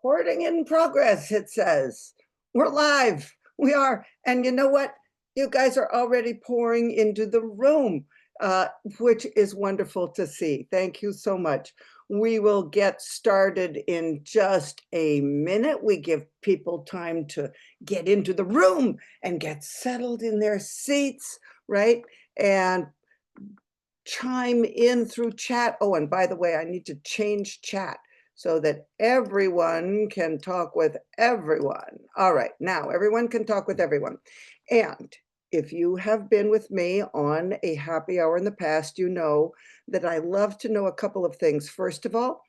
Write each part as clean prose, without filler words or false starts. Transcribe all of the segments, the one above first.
Recording in progress, it says. We're live. We are. And you know what? You guys are already pouring into the room, which is wonderful to see. Thank you so much. We will get started in just a minute. We give people time to get into the room and get settled in their seats, right? And chime in through chat. Oh, and by the way, I need to change chat so that everyone can talk with everyone. All right, now everyone can talk with everyone. And if you have been with me on a happy hour in the past, you know that I love to know a couple of things. First of all,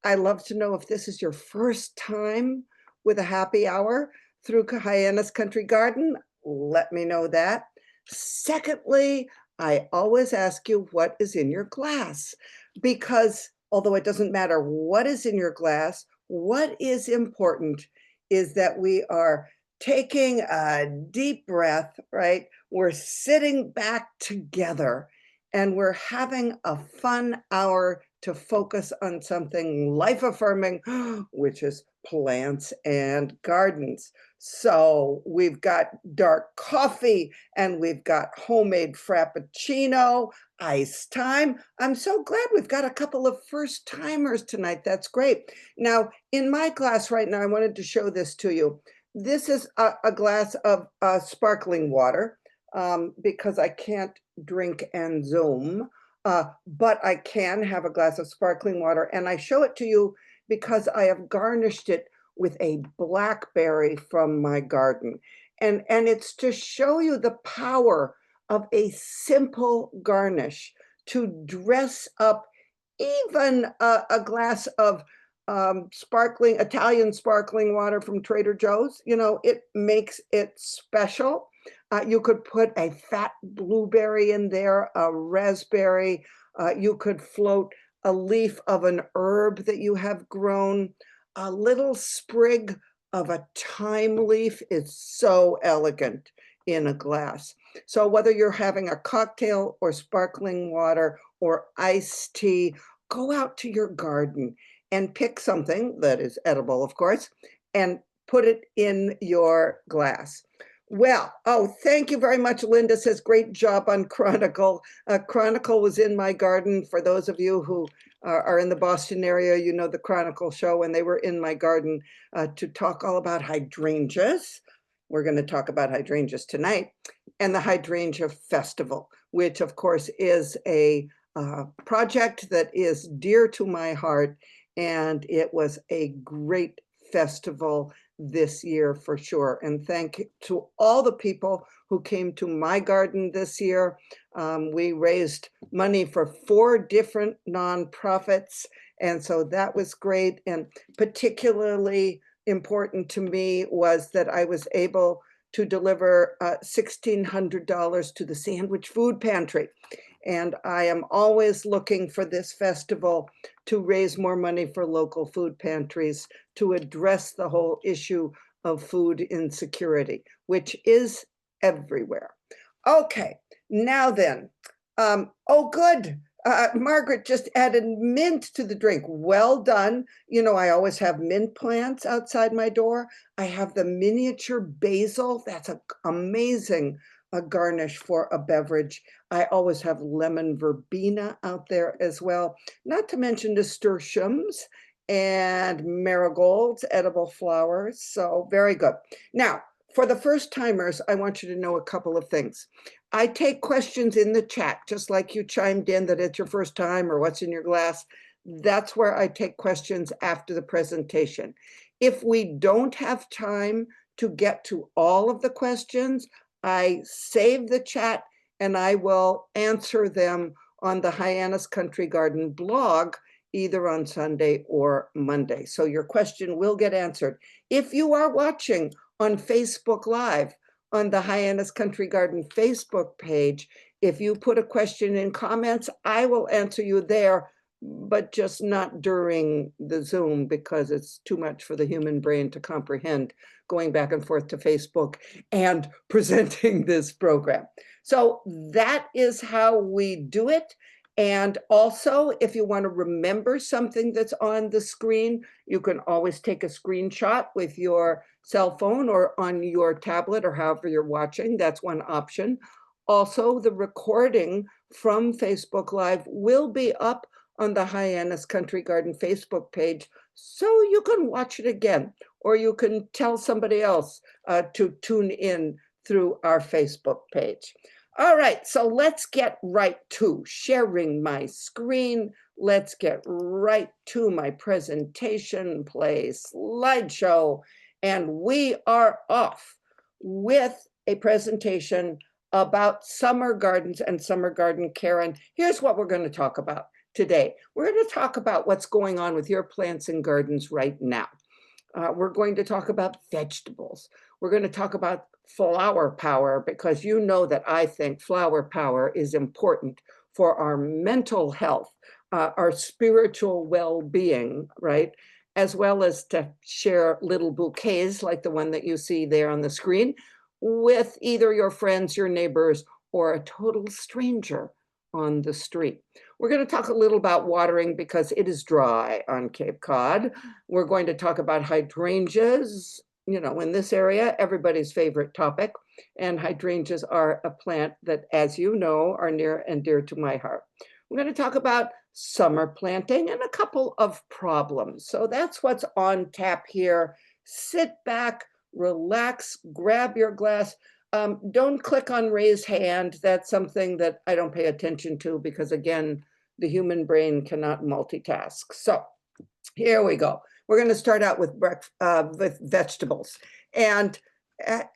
I love to know if this is your first time with a happy hour through Hyannis Country Garden. Let me know that. Secondly, I always ask you what is in your glass, because although it doesn't matter what is in your glass, what is important is that we are taking a deep breath, right? We're sitting back together and we're having a fun hour to focus on something life-affirming, which is plants and gardens. So we've got dark coffee and we've got homemade frappuccino, ice time. I'm so glad we've got a couple of first timers tonight. That's great. Now, in my glass right now, I wanted to show this to you. This is a glass of sparkling water because I can't drink and Zoom, but I can have a glass of sparkling water. And I show it to you because I have garnished it with a blackberry from my garden. And it's to show you the power of a simple garnish to dress up even a glass of sparkling Italian sparkling water from Trader Joe's. You know, it makes it special. You could put a fat blueberry in there, a raspberry. You could float a leaf of an herb that you have grown. A little sprig of a thyme leaf is so elegant in a glass. So whether you're having a cocktail or sparkling water or iced tea, go out to your garden and pick something that is edible, of course, and put it in your glass. Well, oh, thank you very much. Linda says, great job on Chronicle. Chronicle was in my garden. For those of you who are in the Boston area, you know the Chronicle show, and they were in my garden to talk all about hydrangeas. We're going to talk about hydrangeas tonight, and the Hydrangea Festival, which of course is a project that is dear to my heart, and it was a great festival this year for sure. And thank you to all the people who came to my garden this year. We raised money for 4 different nonprofits, and so that was great. And particularly important to me was that I was able to deliver $1,600 to the Sandwich Food Pantry. And I am always looking for this festival to raise more money for local food pantries to address the whole issue of food insecurity, which is everywhere. Okay, now then, oh good, Margaret just added mint to the drink. Well done. You know, I always have mint plants outside my door. I have the miniature basil. That's an amazing garnish for a beverage. I always have lemon verbena out there as well, not to mention nasturtiums and marigolds, edible flowers. So very good. Now, for the first timers, I want you to know a couple of things. I take questions in the chat, just like you chimed in that it's your first time or what's in your glass. That's where I take questions after the presentation. If we don't have time to get to all of the questions, I save the chat and I will answer them on the Hyannis Country Garden blog, either on Sunday or Monday. So your question will get answered. If you are watching on Facebook Live, on the Hyannis Country Garden Facebook page, if you put a question in comments, I will answer you there, but just not during the Zoom because it's too much for the human brain to comprehend going back and forth to Facebook and presenting this program. So that is how we do it. And also, if you want to remember something that's on the screen, you can always take a screenshot with your cell phone or on your tablet or however you're watching. That's one option. Also, the recording from Facebook Live will be up on the Hyannis Country Garden Facebook page, so you can watch it again, or you can tell somebody else to tune in through our Facebook page. All right, so let's get right to sharing my screen. Let's get right to my presentation, play slideshow, and we are off with a presentation about summer gardens and summer garden care. And here's what we're going to talk about today. We're going to talk about what's going on with your plants and gardens right now. We're going to talk about vegetables. We're going to talk about flower power, because you know that I think flower power is important for our mental health, our spiritual well-being, right? As well as to share little bouquets like the one that you see there on the screen with either your friends, your neighbors, or a total stranger on the street. We're going to talk a little about watering because it is dry on Cape Cod. We're going to talk about hydrangeas, you know, in this area, everybody's favorite topic. And hydrangeas are a plant that, as you know, are near and dear to my heart. We're going to talk about summer planting and a couple of problems. So that's what's on tap here. Sit back, relax, grab your glass. Don't click on raise hand. That's something that I don't pay attention to because, again, the human brain cannot multitask. So here we go. We're going to start out with vegetables. And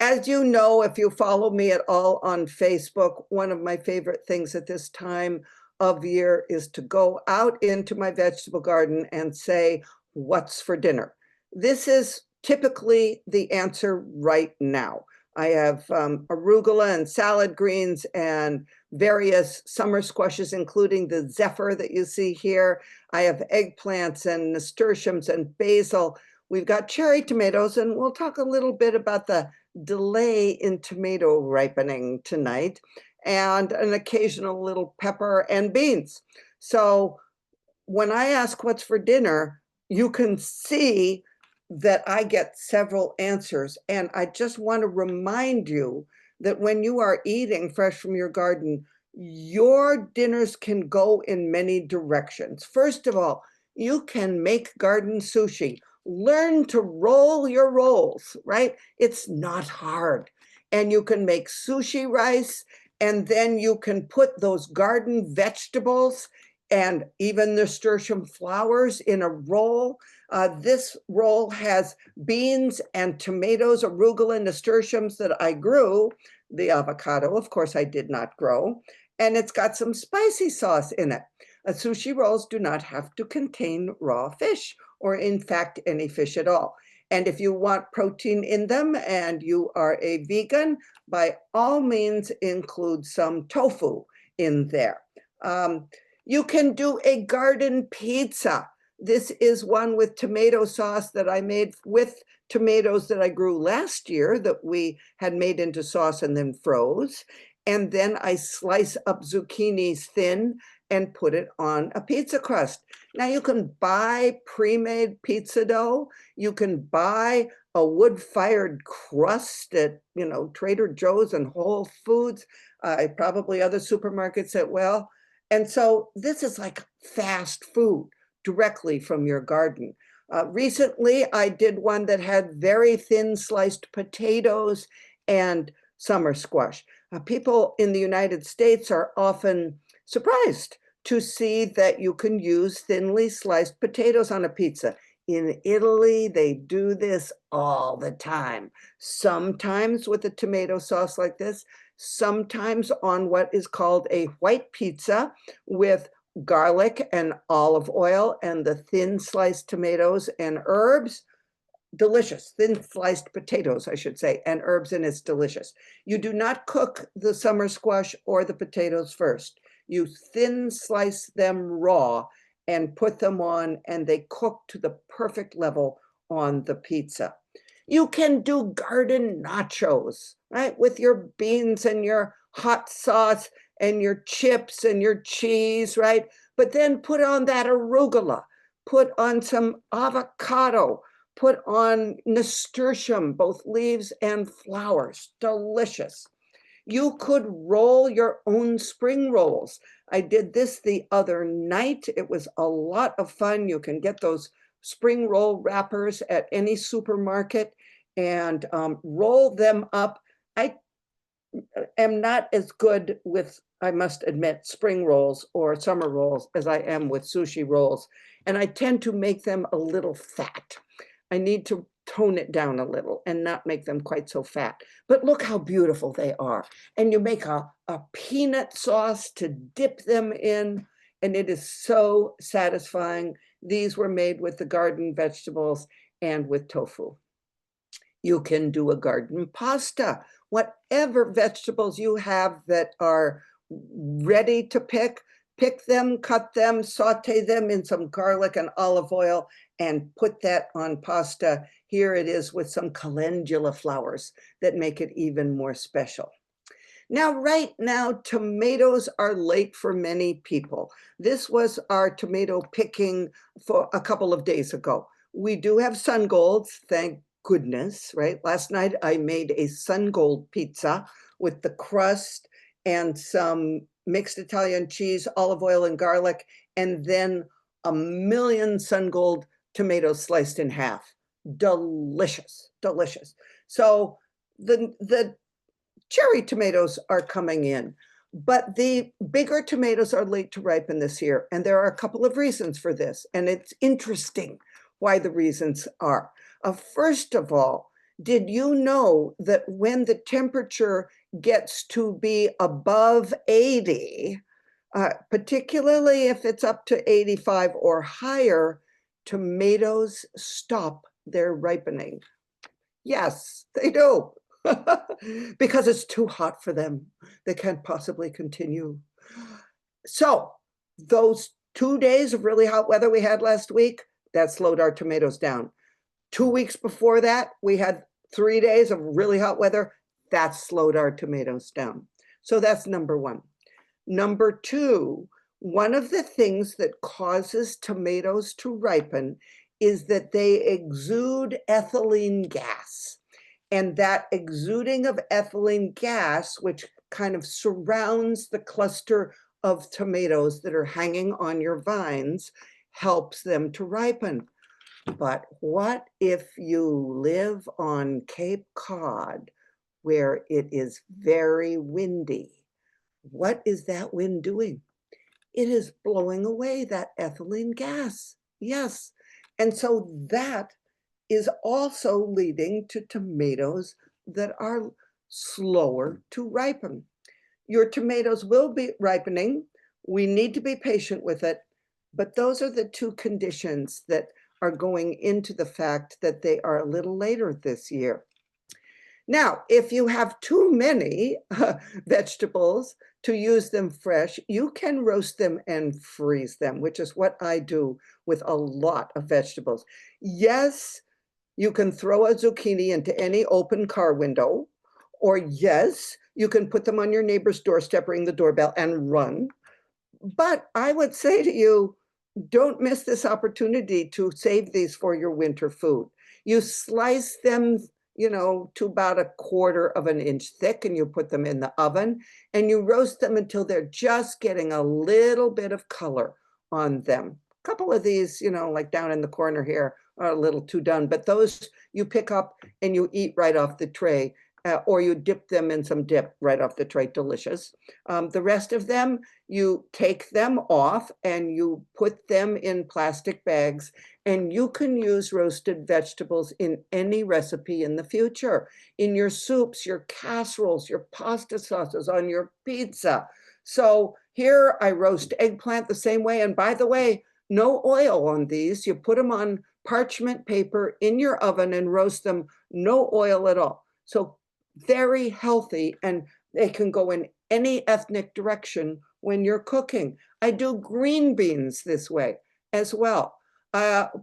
as you know, if you follow me at all on Facebook, one of my favorite things at this time of year is to go out into my vegetable garden and say, what's for dinner? This is typically the answer right now. I have arugula and salad greens and various summer squashes, including the zephyr that you see here. I have eggplants and nasturtiums and basil. We've got cherry tomatoes, and we'll talk a little bit about the delay in tomato ripening tonight, and an occasional little pepper and beans. So when I ask what's for dinner, you can see that I get several answers. And I just want to remind you that when you are eating fresh from your garden, your dinners can go in many directions. First of all, you can make garden sushi. Learn to roll your rolls, right? It's not hard. And you can make sushi rice, and then you can put those garden vegetables and even nasturtium flowers in a roll. This roll has beans and tomatoes, arugula, nasturtiums that I grew. The avocado, of course, I did not grow. And it's got some spicy sauce in it. Sushi rolls do not have to contain raw fish, or in fact, any fish at all. And if you want protein in them and you are a vegan, by all means include some tofu in there. You can do a garden pizza. This is one with tomato sauce that I made with tomatoes that I grew last year that we had made into sauce and then froze. And then I slice up zucchinis thin and put it on a pizza crust. Now you can buy pre-made pizza dough. You can buy a wood-fired crust at, you know, Trader Joe's and Whole Foods, probably other supermarkets as well. And so this is like fast food directly from your garden. Recently, I did one that had very thin sliced potatoes and summer squash. People in the United States are often surprised to see that you can use thinly sliced potatoes on a pizza. In Italy, they do this all the time, sometimes with a tomato sauce like this, sometimes on what is called a white pizza with garlic and olive oil and the thin sliced tomatoes and herbs. Delicious. Thin sliced potatoes, I should say, and herbs, and it's delicious. You do not cook the summer squash or the potatoes first. You thin slice them raw and put them on, and they cook to the perfect level on the pizza. You can do garden nachos, right? With your beans and your hot sauce and your chips and your cheese, right? But then put on that arugula, put on some avocado, put on nasturtium, both leaves and flowers. Delicious. You could roll your own spring rolls. I did this the other night. It was a lot of fun. You can get those spring roll wrappers at any supermarket and roll them up. I am not as good with, I must admit, spring rolls or summer rolls as I am with sushi rolls. And I tend to make them a little fat. I need to tone it down a little and not make them quite so fat. But look how beautiful they are. And you make a peanut sauce to dip them in, and it is so satisfying. These were made with the garden vegetables and with tofu. You can do a garden pasta. Whatever vegetables you have that are ready to pick them, cut them, saute them in some garlic and olive oil, and put that on pasta. Here it is with some calendula flowers that make it even more special. Now, right now, tomatoes are late for many people. This was our tomato picking for a couple of days ago. We do have sun golds, thank goodness, right? Last night I made a sun gold pizza with the crust and some mixed Italian cheese, olive oil and garlic, and then a million sun gold tomatoes sliced in half. Delicious, delicious. So the cherry tomatoes are coming in, but the bigger tomatoes are late to ripen this year. And there are a couple of reasons for this. And it's interesting why the reasons are. First of all, did you know that when the temperature gets to be above 80, particularly if it's up to 85 or higher, tomatoes stop their ripening? Yes, they do. Because it's too hot for them. They can't possibly continue. So those 2 days of really hot weather we had last week, that slowed our tomatoes down. 2 weeks before that, we had 3 days of really hot weather. That slowed our tomatoes down. So that's number one. Number two, one of the things that causes tomatoes to ripen is that they exude ethylene gas. And that exuding of ethylene gas, which kind of surrounds the cluster of tomatoes that are hanging on your vines, helps them to ripen. But what if you live on Cape Cod, where it is very windy? What is that wind doing? It is blowing away that ethylene gas. Yes. And so that is also leading to tomatoes that are slower to ripen. Your tomatoes will be ripening. We need to be patient with it, but those are the two conditions that are going into the fact that they are a little later this year. Now, if you have too many vegetables to use them fresh, you can roast them and freeze them, which is what I do with a lot of vegetables. Yes, you can throw a zucchini into any open car window, or yes, you can put them on your neighbor's doorstep, ring the doorbell, and run. But I would say to you, don't miss this opportunity to save these for your winter food. You slice them, to about 1/4 of an inch thick, and you put them in the oven, and you roast them until they're just getting a little bit of color on them. A couple of these, like down in the corner here, are a little too done, but those you pick up and you eat right off the tray, or you dip them in some dip right off the tray. Delicious. The rest of them, you take them off and you put them in plastic bags, and you can use roasted vegetables in any recipe in the future, in your soups, your casseroles, your pasta sauces, on your pizza. So here I roast eggplant the same way. And by the way, no oil on these. You put them on parchment paper in your oven and roast them, no oil at all. So very healthy, and they can go in any ethnic direction when you're cooking. I do green beans this way as well.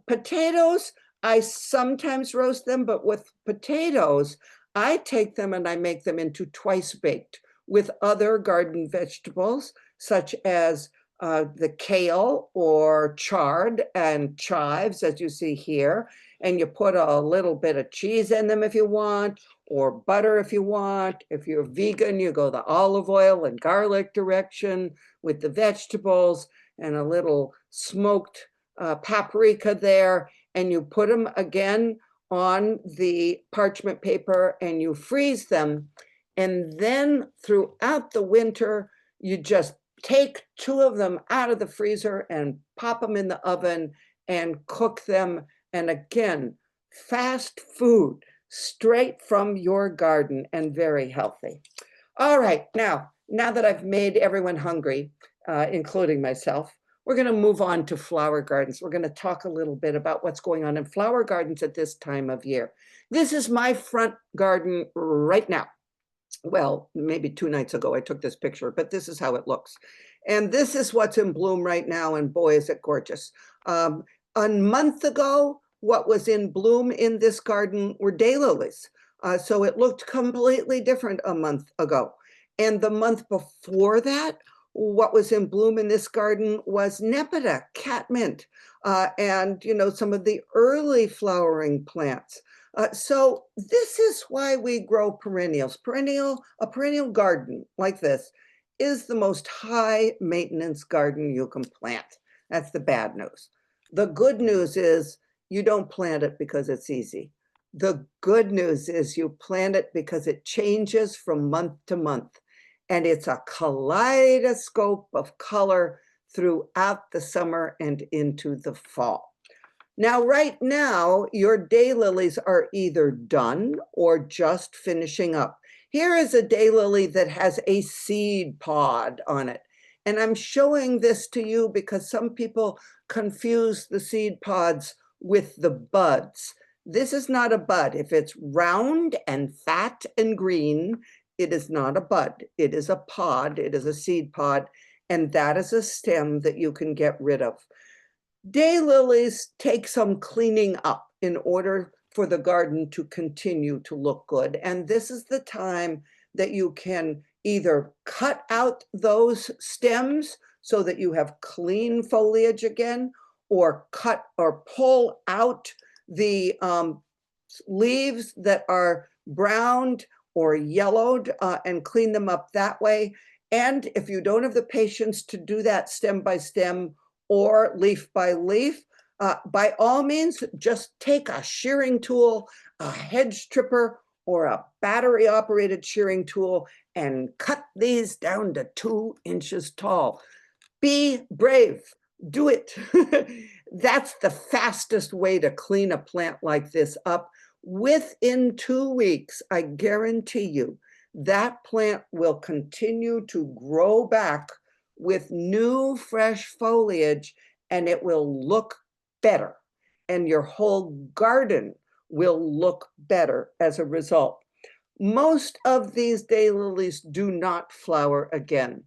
Potatoes, I sometimes roast them, but with potatoes, I take them and I make them into twice baked, with other garden vegetables, such as the kale or chard and chives, as you see here. And you put a little bit of cheese in them if you want, or butter if you want. If you're vegan, you go the olive oil and garlic direction with the vegetables, and a little smoked paprika there. And you put them again on the parchment paper and you freeze them. And then throughout the winter, you just take 2 of them out of the freezer and pop them in the oven and cook them. And again, fast food straight from your garden and very healthy. All right, now that I've made everyone hungry, including myself, we're going to move on to flower gardens. We're going to talk a little bit about what's going on in flower gardens at this time of year. This is my front garden right now. Well, maybe 2 nights ago I took this picture, but this is how it looks. And this is what's in bloom right now, and boy, is it gorgeous. A month ago, what was in bloom in this garden were daylilies. So it looked completely different a month ago. And the month before that, what was in bloom in this garden was nepeta, catmint, and some of the early flowering plants. So this is why we grow perennials. A perennial garden like this is the most high maintenance garden you can plant. That's the bad news. The good news is you don't plant it because it's easy. The good news is you plant it because it changes from month to month. And it's a kaleidoscope of color throughout the summer and into the fall. Now, right now, your daylilies are either done or just finishing up. Here is a daylily that has a seed pod on it. And I'm showing this to you because some people confuse the seed pods with the buds. This is not a bud. If it's round and fat and green, it is not a bud. It is a pod. It is a seed pod. And that is a stem that you can get rid of. Daylilies take some cleaning up in order for the garden to continue to look good. And this is the time that you can either cut out those stems so that you have clean foliage again, or cut or pull out the leaves that are browned or yellowed and clean them up that way. And if you don't have the patience to do that stem by stem or leaf by leaf, by all means, just take a shearing tool, a hedge tripper, or a battery operated shearing tool and cut these down to 2 inches tall. Be brave, do it. That's the fastest way to clean a plant like this up. Within 2 weeks, I guarantee you, that plant will continue to grow back with new, fresh foliage, and it will look better. And your whole garden will look better as a result. Most of these daylilies do not flower again.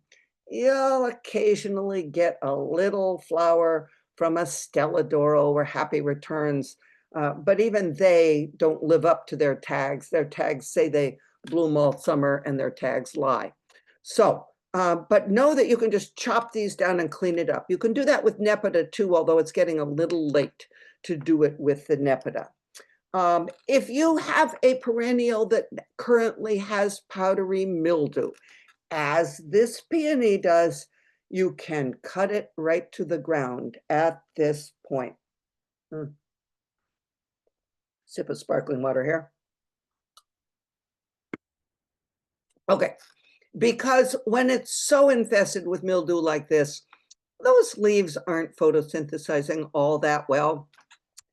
You'll occasionally get a little flower from a Stelladoro or Happy Returns, but even they don't live up to their tags. Their tags say they bloom all summer, and their tags lie. So, but know that you can just chop these down and clean it up. You can do that with nepeta too, although it's getting a little late to do it with the nepeta. If you have a perennial that currently has powdery mildew, as this peony does, you can cut it right to the ground at this point. Sip of sparkling water here. Okay, because when it's so infested with mildew like this, those leaves aren't photosynthesizing all that well.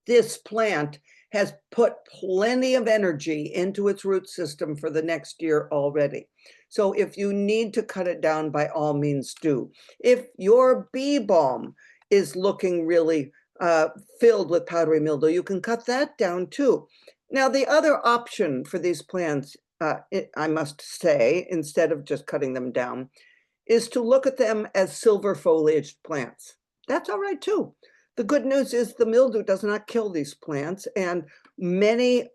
This plant has put plenty of energy into its root system for the next year already. So if you need to cut it down, by all means do. If your bee balm is looking really filled with powdery mildew, you can cut that down too. Now, the other option for these plants, I must say, instead of just cutting them down, is to look at them as silver foliaged plants. That's all right too. The good news is the mildew does not kill these plants, and many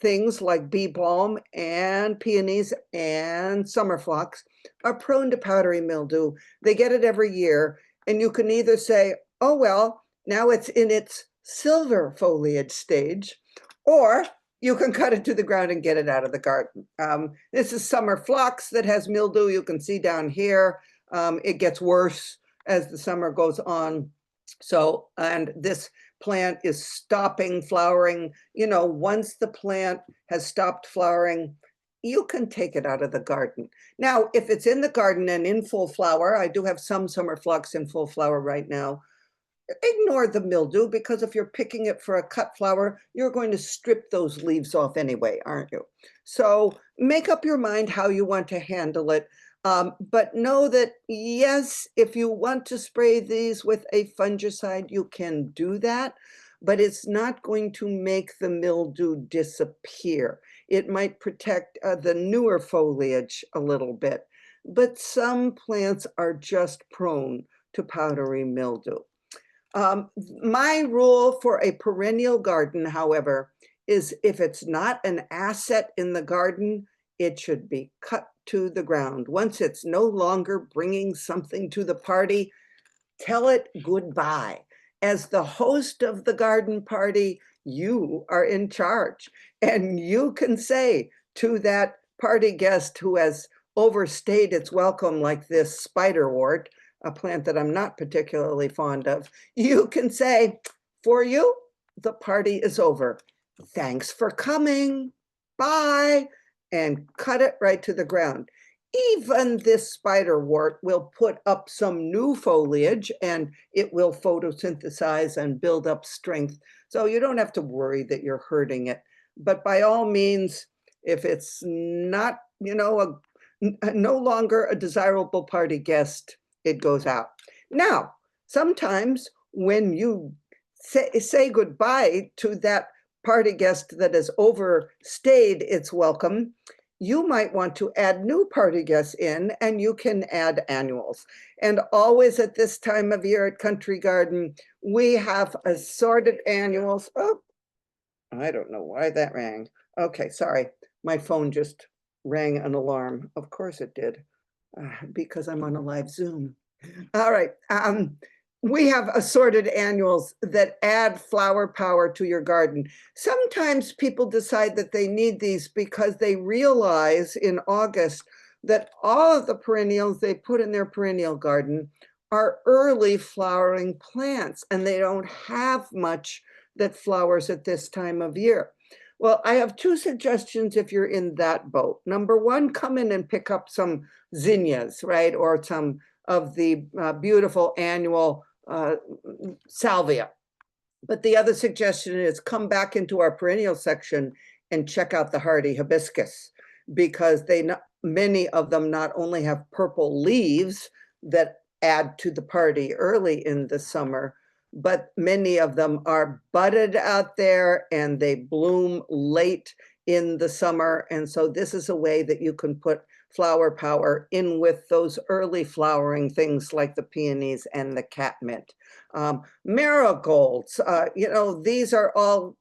things like bee balm and peonies and summer phlox are prone to powdery mildew. They get it every year, and you can either say, oh, well, now it's in its silver foliage stage, or you can cut it to the ground and get it out of the garden. This is summer phlox that has mildew. You can see down here, it gets worse as the summer goes on. So, and this plant is stopping flowering. You know, once the plant has stopped flowering, you can take it out of the garden. Now, if it's in the garden and in full flower, I do have some summer phlox in full flower right now, ignore the mildew, because if you're picking it for a cut flower, you're going to strip those leaves off anyway, aren't you? So make up your mind how you want to handle it. But know that, yes, if you want to spray these with a fungicide, you can do that, but it's not going to make the mildew disappear. It might protect the newer foliage a little bit, but some plants are just prone to powdery mildew. My rule for a perennial garden, however, is if it's not an asset in the garden, it should be cut to the ground. Once it's no longer bringing something to the party, tell it goodbye. As the host of the garden party, you are in charge, and you can say to that party guest who has overstayed its welcome, like this spiderwort, a plant that I'm not particularly fond of, you can say, for you, the party is over. Thanks for coming. Bye. And cut it right to the ground. Even this spiderwort will put up some new foliage, and it will photosynthesize and build up strength. So you don't have to worry that you're hurting it. But by all means, if it's not, you know, no longer a desirable party guest, it goes out. Now, sometimes when you say goodbye to that party guest that has overstayed its welcome, you might want to add new party guests in, and you can add annuals. And always at this time of year at Country Garden, we have assorted annuals. Oh, I don't know why that rang. Okay, sorry. My phone just rang an alarm. Of course it did, because I'm on a live Zoom. All right. We have assorted annuals that add flower power to your garden. Sometimes people decide that they need these because they realize in August that all of the perennials they put in their perennial garden are early flowering plants, and they don't have much that flowers at this time of year. Well, I have two suggestions if you're in that boat. Number one, come in and pick up some zinnias, right? Or some of the beautiful annual salvia. But the other suggestion is come back into our perennial section and check out the hardy hibiscus, because many of them not only have purple leaves that add to the party early in the summer, but many of them are budded out there and they bloom late in the summer. And so this is a way that you can put flower power in with those early flowering things like the peonies and the catmint. Marigolds, you know, these are all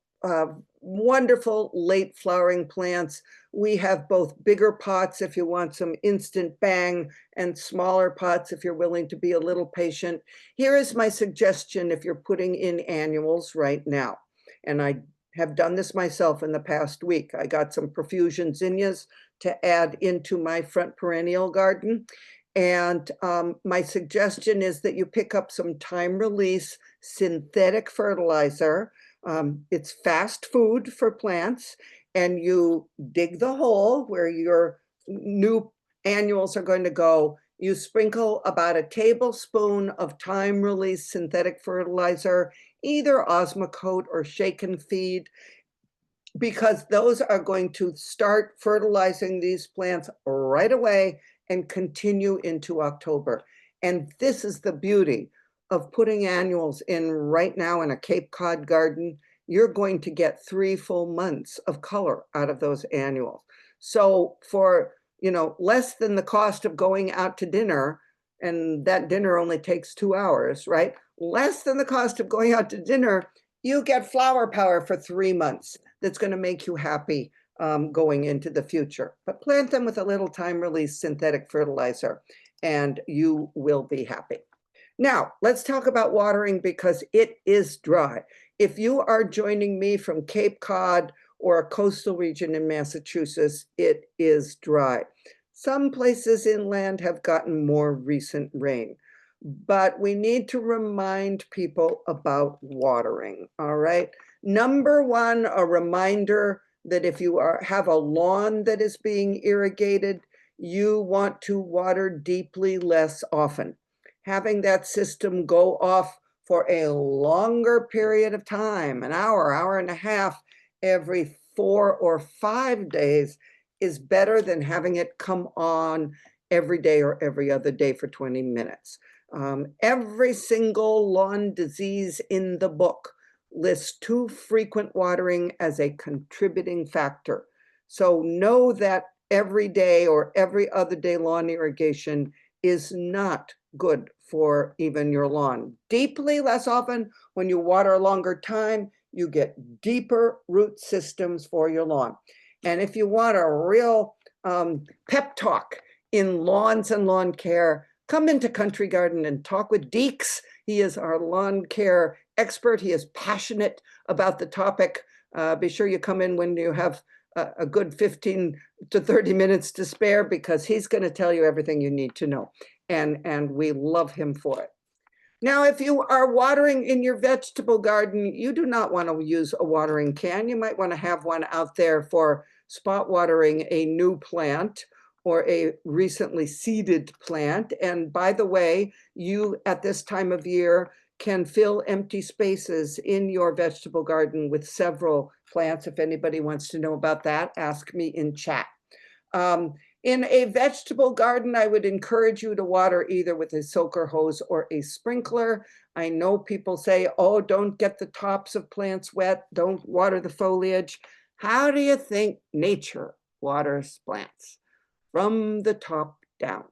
wonderful late flowering plants. We have both bigger pots if you want some instant bang, and smaller pots if you're willing to be a little patient. Here is my suggestion if you're putting in annuals right now. And I have done this myself in the past week. I got some profusion zinnias to add into my front perennial garden. And my suggestion is that you pick up some time-release synthetic fertilizer. It's fast food for plants, and you dig the hole where your new annuals are going to go. You sprinkle about a tablespoon of time-release synthetic fertilizer, either Osmocote or Shake and Feed, because those are going to start fertilizing these plants right away and continue into October. And this is the beauty of putting annuals in right now in a Cape Cod garden. You're going to get 3 full months of color out of those annuals. So for, you know, less than the cost of going out to dinner, and that dinner only takes 2 hours, right? Less than the cost of going out to dinner, you get flower power for 3 months. that's going to make you happy going into the future. But plant them with a little time-release synthetic fertilizer, and you will be happy. Now, let's talk about watering because it is dry. If you are joining me from Cape Cod or a coastal region in Massachusetts, it is dry. Some places inland have gotten more recent rain, but we need to remind people about watering, all right? Number one, a reminder that if you have a lawn that is being irrigated, you want to water deeply less often. Having that system go off for a longer period of time, an hour, hour and a half, every 4 or 5 days is better than having it come on every day or every other day for 20 minutes. Every single lawn disease in the book lists too frequent watering as a contributing factor. So know that every day or every other day lawn irrigation is not good for even your lawn. Deeply less often, when you water a longer time, you get deeper root systems for your lawn. And if you want a real pep talk in lawns and lawn care, come into Country Garden and talk with Deeks. He is our lawn care expert. He is passionate about the topic. Be sure you come in when you have a good 15 to 30 minutes to spare, because he's going to tell you everything you need to know. And we love him for it. Now, if you are watering in your vegetable garden, you do not want to use a watering can. You might want to have one out there for spot watering a new plant or a recently seeded plant. And by the way, you at this time of year can fill empty spaces in your vegetable garden with several plants. If anybody wants to know about that, ask me in chat. In a vegetable garden, I would encourage you to water either with a soaker hose or a sprinkler. I know people say, oh, don't get the tops of plants wet, don't water the foliage. How do you think nature waters plants? From the top down.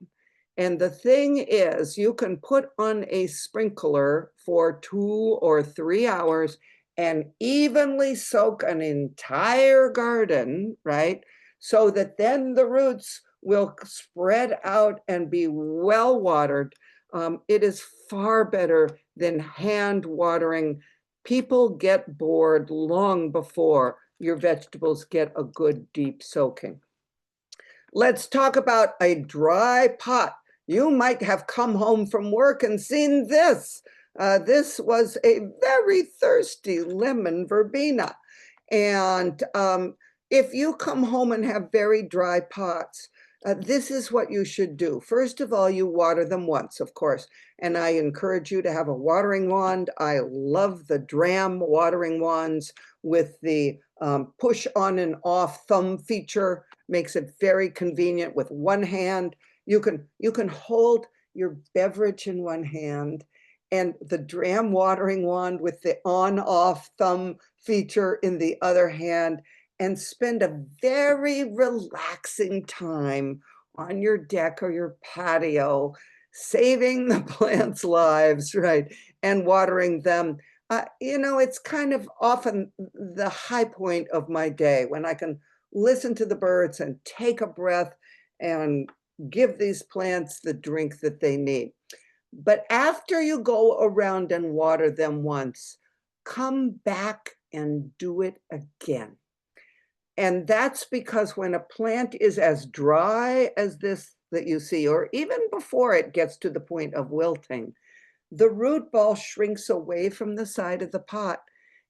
And the thing is, you can put on a sprinkler for 2 or 3 hours and evenly soak an entire garden, right? So that then the roots will spread out and be well watered. It is far better than hand watering. People get bored long before your vegetables get a good deep soaking. Let's talk about a dry pot. You might have come home from work and seen this. This was a very thirsty lemon verbena. And if you come home and have very dry pots, this is what you should do. First of all, you water them once, of course, and I encourage you to have a watering wand. I love the Dram watering wands with the push on and off thumb feature. Makes it very convenient with one hand. You can hold your beverage in one hand and the Dram watering wand with the on-off thumb feature in the other hand, and spend a very relaxing time on your deck or your patio, saving the plants' lives, right, and watering them. You know, it's kind of often the high point of my day when I can listen to the birds and take a breath and give these plants the drink that they need. But after you go around and water them once, come back and do it again. And that's because when a plant is as dry as this that you see, or even before it gets to the point of wilting, the root ball shrinks away from the side of the pot.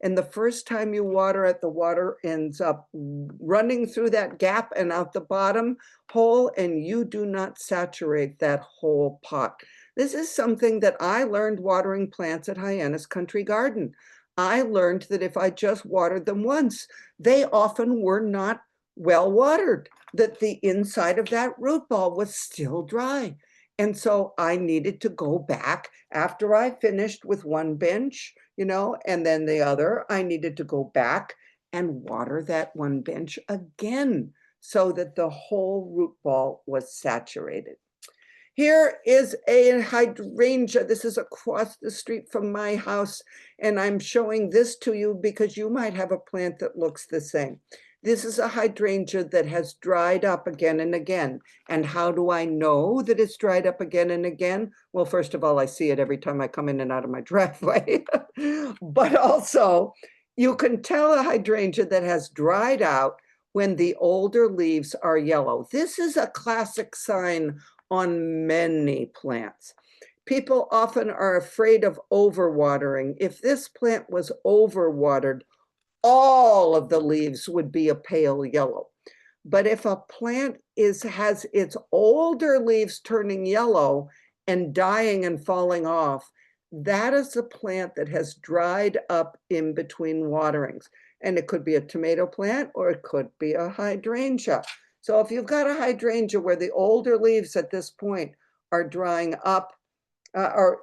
And the first time you water it, the water ends up running through that gap and out the bottom hole, and you do not saturate that whole pot. This is something that I learned watering plants at Hyannis Country Garden. I learned that if I just watered them once, they often were not well watered, that the inside of that root ball was still dry. And so I needed to go back after I finished with one bench, you know, and then the other, I needed to go back and water that one bench again so that the whole root ball was saturated. Here is a hydrangea. This is across the street from my house, and I'm showing this to you because you might have a plant that looks the same. This is a hydrangea that has dried up again and again. And how do I know that it's dried up again and again? Well, first of all, I see it every time I come in and out of my driveway. But also, you can tell a hydrangea that has dried out when the older leaves are yellow. This is a classic sign on many plants. People often are afraid of overwatering. If this plant was overwatered, all of the leaves would be a pale yellow. But if a plant has its older leaves turning yellow and dying and falling off, that is a plant that has dried up in between waterings. And it could be a tomato plant or it could be a hydrangea. So if you've got a hydrangea where the older leaves at this point are drying up, or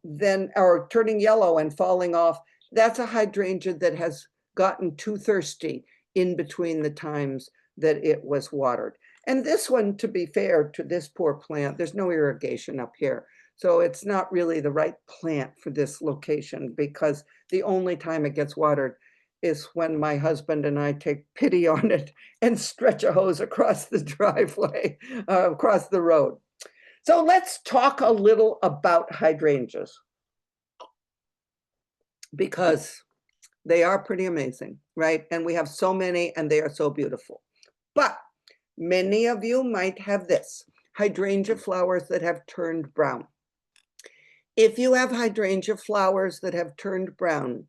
then are turning yellow and falling off, that's a hydrangea that has gotten too thirsty in between the times that it was watered. And this one, to be fair to this poor plant, there's no irrigation up here. So it's not really the right plant for this location, because the only time it gets watered is when my husband and I take pity on it and stretch a hose across the driveway, across the road. So let's talk a little about hydrangeas, because they are pretty amazing, right? And we have so many and they are so beautiful. But many of you might have this, hydrangea flowers that have turned brown. If you have hydrangea flowers that have turned brown,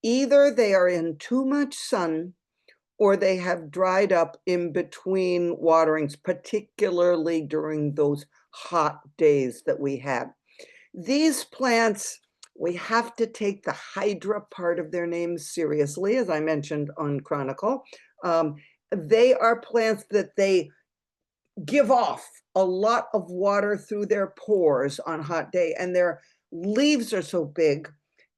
either they are in too much sun or they have dried up in between waterings, particularly during those hot days that we had. These plants, we have to take the hydra part of their names seriously, as I mentioned on Chronicle. They are plants that they give off a lot of water through their pores on hot day, and their leaves are so big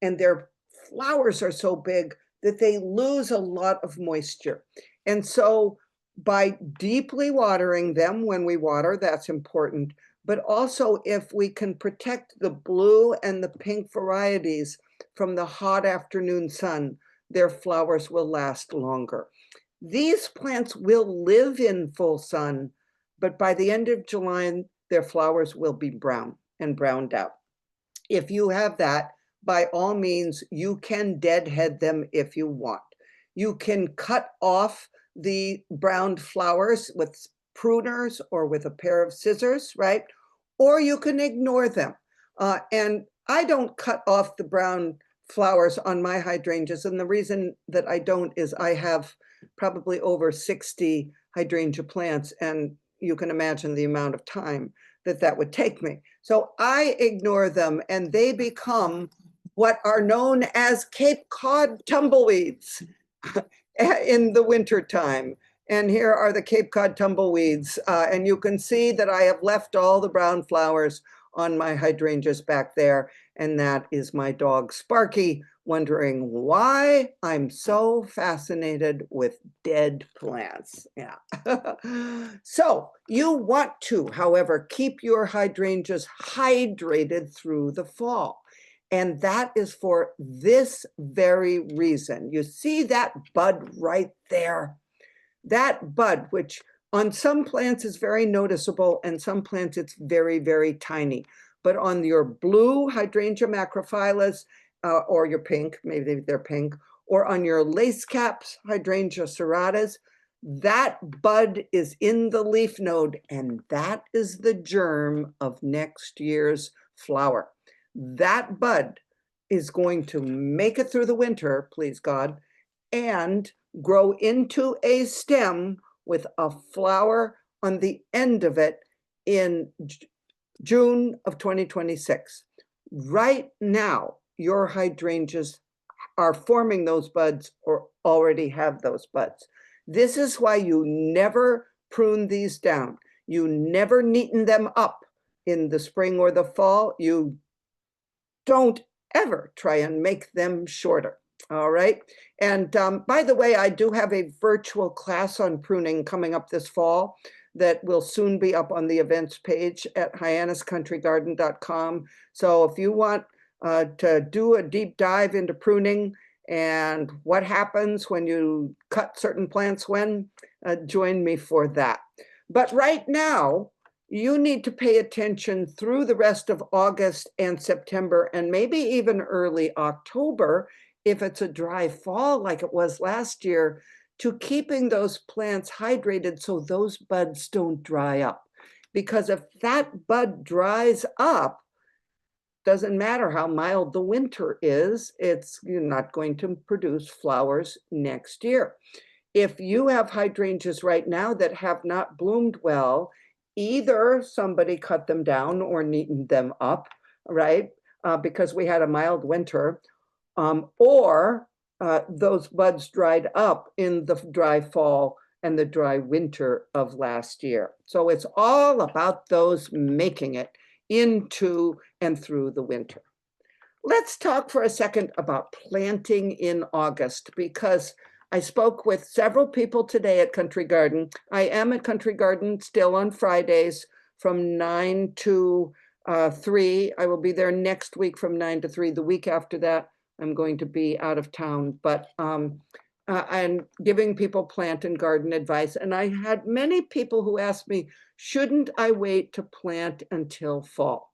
and their flowers are so big that they lose a lot of moisture. And so by deeply watering them when we water, that's important. But also if we can protect the blue and the pink varieties from the hot afternoon sun, their flowers will last longer. These plants will live in full sun, but by the end of July, their flowers will be brown and browned out. If you have that, by all means, you can deadhead them if you want. You can cut off the browned flowers with pruners or with a pair of scissors, right? Or you can ignore them. And I don't cut off the brown flowers on my hydrangeas. And the reason that I don't is I have probably over 60 hydrangea plants, and you can imagine the amount of time that that would take me. So I ignore them, and they become what are known as Cape Cod tumbleweeds in the winter time. And here are the Cape Cod tumbleweeds. And you can see that I have left all the brown flowers on my hydrangeas back there. And that is my dog Sparky, wondering why I'm so fascinated with dead plants. Yeah. So you want to, however, keep your hydrangeas hydrated through the fall. And that is for this very reason. You see that bud right there? That bud, which on some plants is very noticeable, and some plants it's very, very tiny. But on your blue hydrangea macrophyllus, or your pink, maybe they're pink, or on your lace caps, hydrangea serratas, that bud is in the leaf node, and that is the germ of next year's flower. That bud is going to make it through the winter, please God, and grow into a stem with a flower on the end of it in June of 2026. Right now, your hydrangeas are forming those buds or already have those buds. This is why you never prune these down. You never neaten them up in the spring or the fall. You don't ever try and make them shorter. All right. And by the way, I do have a virtual class on pruning coming up this fall. that will soon be up on the events page at hyanniscountrygarden.com. So if you want to do a deep dive into pruning and what happens when you cut certain plants join me for that. But right now, you need to pay attention through the rest of August and September, and maybe even early October, if it's a dry fall like it was last year, to keeping those plants hydrated so those buds don't dry up. Because if that bud dries up, doesn't matter how mild the winter is, you're not going to produce flowers next year. If you have hydrangeas right now that have not bloomed well, either somebody cut them down or neatened them up, right? Because we had a mild winter, or those buds dried up in the dry fall and the dry winter of last year. So it's all about those making it into and through the winter. Let's talk for a second about planting in August, because I spoke with several people today at Country Garden. I am at Country Garden still on Fridays from 9 to 3. I will be there next week from 9 to 3. The week after that, I'm going to be out of town, but I'm giving people plant and garden advice. And I had many people who asked me, shouldn't I wait to plant until fall?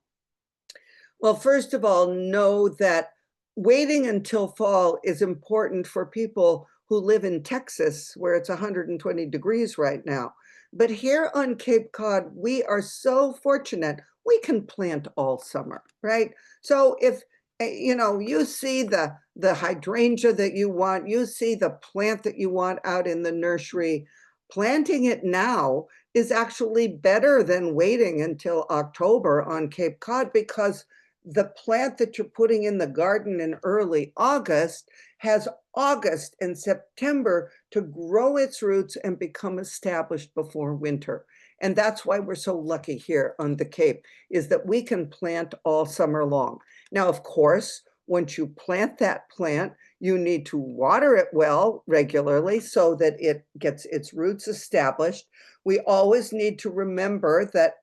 Well, first of all, know that waiting until fall is important for people who live in Texas, where it's 120 degrees right now. But here on Cape Cod, we are so fortunate, we can plant all summer, right? So if you see the hydrangea that you want, you see the plant that you want out in the nursery, planting it now is actually better than waiting until October on Cape Cod, because the plant that you're putting in the garden in early August has August and September to grow its roots and become established before winter. And that's why we're so lucky here on the Cape, is that we can plant all summer long. Now, of course, once you plant that plant, you need to water it well regularly so that it gets its roots established. We always need to remember that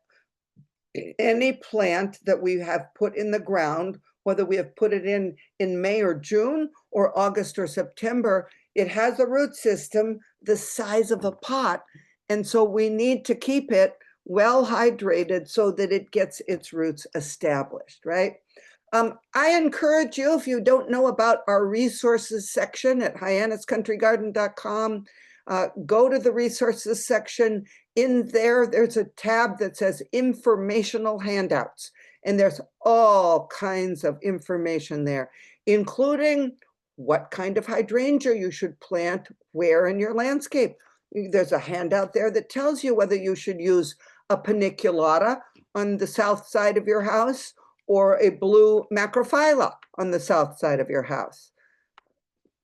any plant that we have put in the ground, whether we have put it in May or June or August or September, it has a root system the size of a pot. And so we need to keep it well hydrated so that it gets its roots established, right? I encourage you, if you don't know about our resources section at hyanniscountrygarden.com, go to the resources section. In there, there's a tab that says informational handouts, and there's all kinds of information there, including what kind of hydrangea you should plant where in your landscape. There's a handout there that tells you whether you should use a paniculata on the south side of your house or a blue macrophylla on the south side of your house.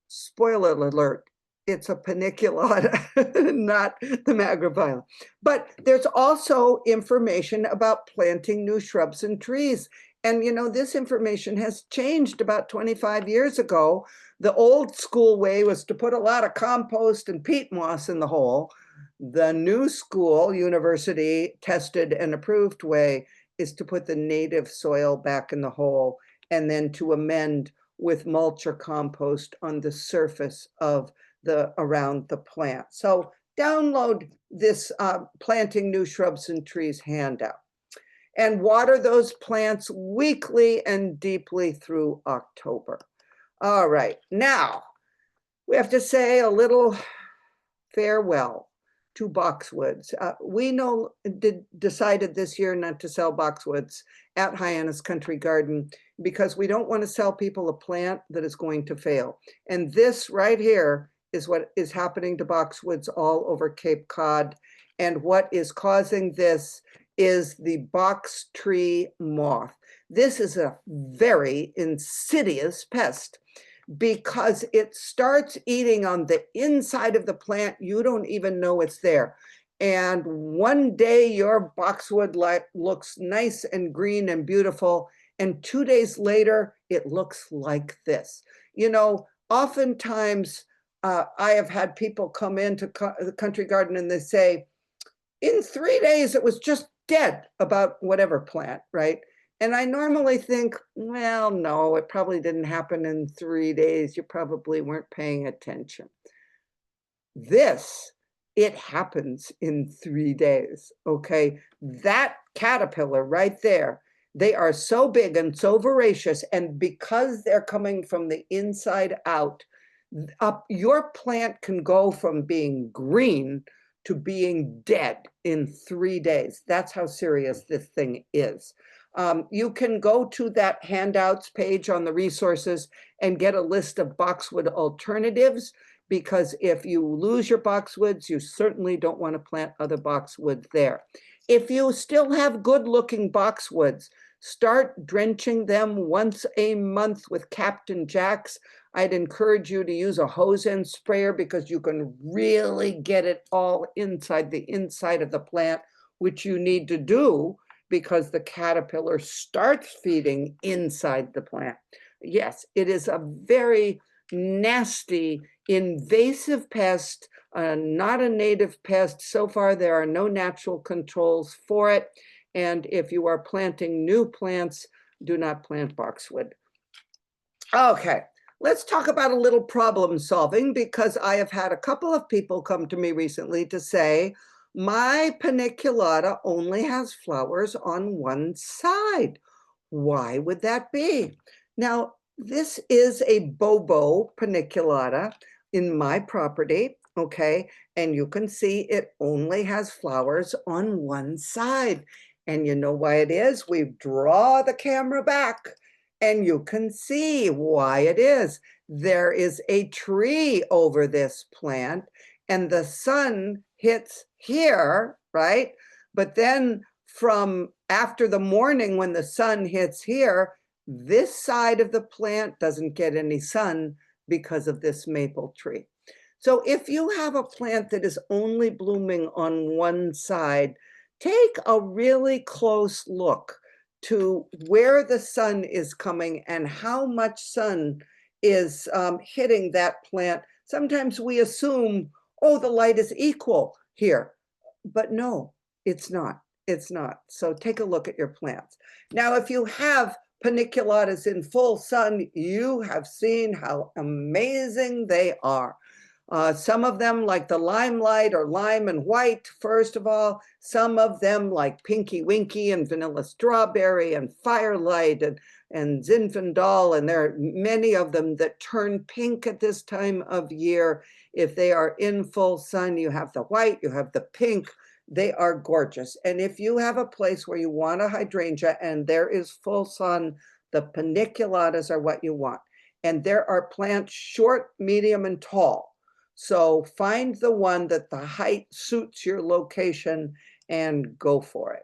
Spoiler alert, it's a paniculata, not the macrophylla. But there's also information about planting new shrubs and trees. And this information has changed about 25 years ago. The old school way was to put a lot of compost and peat moss in the hole. The new school, university tested and approved way is to put the native soil back in the hole and then to amend with mulch or compost on the surface of around the plant. So download this planting new shrubs and trees handout and water those plants weekly and deeply through October. All right, now we have to say a little farewell to boxwoods. We decided this year not to sell boxwoods at Hyannis Country Garden because we don't want to sell people a plant that is going to fail. And this right here is what is happening to boxwoods all over Cape Cod. And what is causing this is the box tree moth. This is a very insidious pest, because it starts eating on the inside of the plant. You don't even know it's there. And one day your boxwood looks nice and green and beautiful, and 2 days later, it looks like this. Oftentimes I have had people come into the Country Garden and they say, in 3 days, it was just dead about whatever plant, right? And I normally think, well, no, it probably didn't happen in 3 days. You probably weren't paying attention. This, it happens in 3 days, okay? That caterpillar right there, they are so big and so voracious, and because they're coming from the inside out, your plant can go from being green to being dead in 3 days. That's how serious this thing is. You can go to that handouts page on the resources and get a list of boxwood alternatives, because if you lose your boxwoods, you certainly don't want to plant other boxwoods there. If you still have good looking boxwoods, start drenching them once a month with Captain Jack's. I'd encourage you to use a hose end sprayer, because you can really get it all inside the inside of the plant, which you need to do because the caterpillar starts feeding inside the plant. Yes, it is a very nasty, invasive pest, not a native pest. So far, there are no natural controls for it. And if you are planting new plants, do not plant boxwood. Okay, let's talk about a little problem solving, because I have had a couple of people come to me recently to say, my paniculata only has flowers on one side. Why would that be? Now, this is a Bobo paniculata in my property, okay? And you can see it only has flowers on one side. And you know why it is? We draw the camera back and you can see why it is. There is a tree over this plant and the sun hits here, right? But then from after the morning when the sun hits here, this side of the plant doesn't get any sun because of this maple tree. So if you have a plant that is only blooming on one side, take a really close look to where the sun is coming and how much sun is hitting that plant. Sometimes we assume, oh, the light is equal here, but no, it's not. It's not. So take a look at your plants. Now, if you have paniculatas in full sun, you have seen how amazing they are. Some of them like the limelight or lime and white, first of all. Some of them like Pinky Winky and Vanilla Strawberry and Firelight and Zinfandel. And there are many of them that turn pink at this time of year. If they are in full sun, you have the white, you have the pink. They are gorgeous. And if you have a place where you want a hydrangea and there is full sun, the paniculatas are what you want. And there are plants short, medium, and tall. So find the one that the height suits your location and go for it.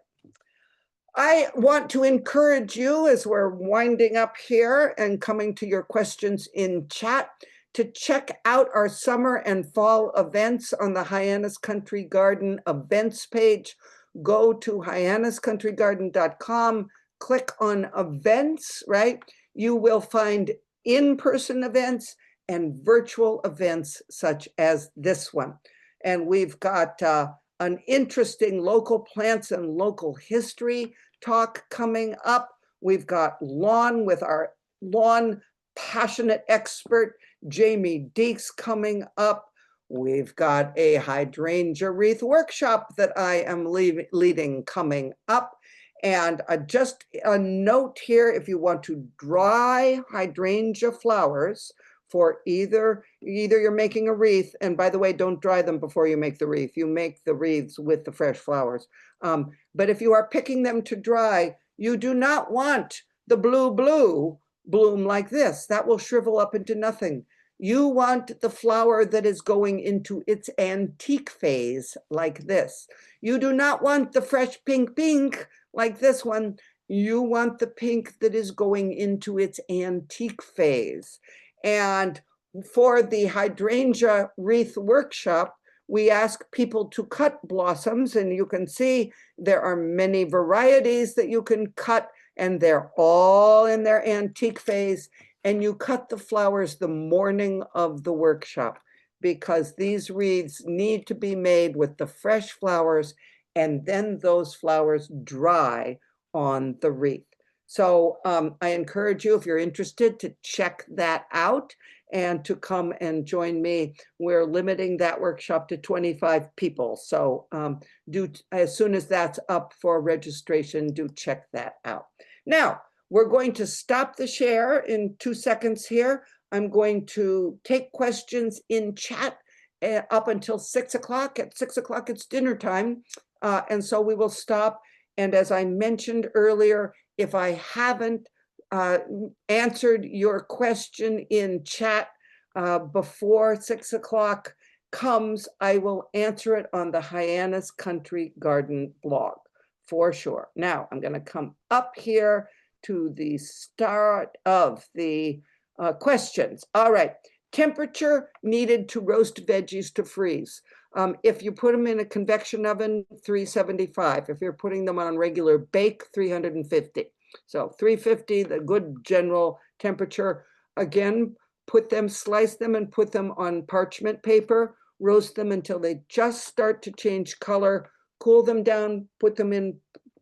I want to encourage you, as we're winding up here and coming to your questions in chat, to check out our summer and fall events on the Hyannis Country Garden events page. Go to hyanniscountrygarden.com, click on events, right? You will find in-person events and virtual events such as this one. And we've got an interesting local plants and local history talk coming up. We've got lawn with our lawn passionate expert, Jamie Deeks, coming up. We've got a hydrangea wreath workshop that I am leading coming up. And just a note here, if you want to dry hydrangea flowers for either you're making a wreath, and by the way, don't dry them before you make the wreath. You make the wreaths with the fresh flowers. But if you are picking them to dry, you do not want the blue bloom like this. That will shrivel up into nothing. You want the flower that is going into its antique phase like this. You do not want the fresh pink like this one. You want the pink that is going into its antique phase. And for the hydrangea wreath workshop, we ask people to cut blossoms, and you can see there are many varieties that you can cut, and they're all in their antique phase. And you cut the flowers the morning of the workshop, because these wreaths need to be made with the fresh flowers and then those flowers dry on the wreath. So I encourage you, if you're interested, to check that out and to come and join me. We're limiting that workshop to 25 people. So do, as soon as that's up for registration, do check that out. Now, we're going to stop the share in 2 seconds here. I'm going to take questions in chat up until 6 o'clock. At 6 o'clock, it's dinner time. And so we will stop. And as I mentioned earlier, if I haven't answered your question in chat before 6 o'clock comes, I will answer it on the Hyannis Country Garden blog for sure. Now I'm going to come up here to the start of the questions. All right. Temperature needed to roast veggies to freeze. If you put them in a convection oven, 375. If you're putting them on regular bake, 350. So 350, the good general temperature. Again, put them, slice them and put them on parchment paper, roast them until they just start to change color, cool them down, put them in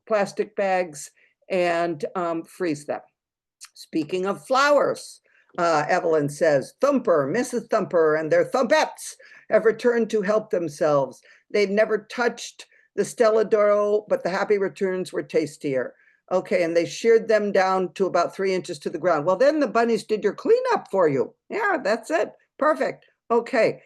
plastic bags, and freeze them. Speaking of flowers, Evelyn says, Thumper, Mrs. Thumper, and their thumpettes have returned to help themselves. They'd never touched the Stella d'Oro, but the happy returns were tastier. Okay, and they sheared them down to about 3 inches to the ground. Well, then the bunnies did your cleanup for you. Yeah, that's it. Perfect. Okay,